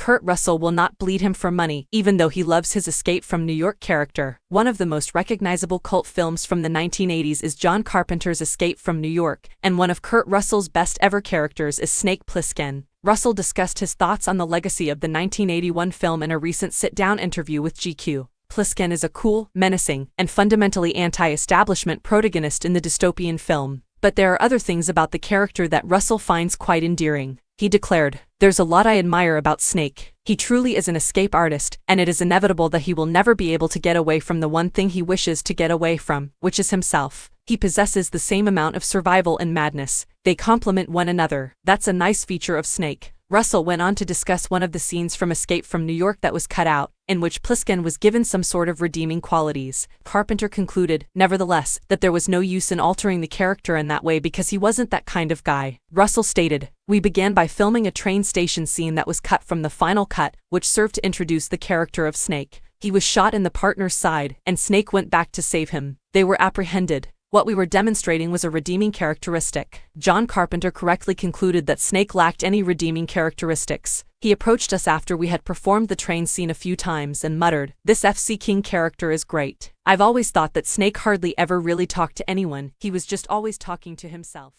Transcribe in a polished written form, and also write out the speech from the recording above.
Kurt Russell will not bleed him for money, even though he loves his Escape from New York character. One of the most recognizable cult films from the 1980s is John Carpenter's Escape from New York, and one of Kurt Russell's best ever characters is Snake Plissken. Russell discussed his thoughts on the legacy of the 1981 film in a recent sit-down interview with GQ. Plissken is a cool, menacing, and fundamentally anti-establishment protagonist in the dystopian film. But there are other things about the character that Russell finds quite endearing. He declared, "There's a lot I admire about Snake. He truly is an escape artist, and it is inevitable that he will never be able to get away from the one thing he wishes to get away from, which is himself. He possesses the same amount of survival and madness. They complement one another. That's a nice feature of Snake." Russell went on to discuss one of the scenes from Escape from New York that was cut out, in which Plissken was given some sort of redeeming qualities. Carpenter concluded, nevertheless, that there was no use in altering the character in that way because he wasn't that kind of guy. Russell stated, "We began by filming a train station scene that was cut from the final cut, which served to introduce the character of Snake. He was shot in the partner's side, and Snake went back to save him. They were apprehended. What we were demonstrating was a redeeming characteristic." John Carpenter correctly concluded that Snake lacked any redeeming characteristics. He approached us after we had performed the train scene a few times and muttered, "This FC King character is great. I've always thought that Snake hardly ever really talked to anyone, he was just always talking to himself."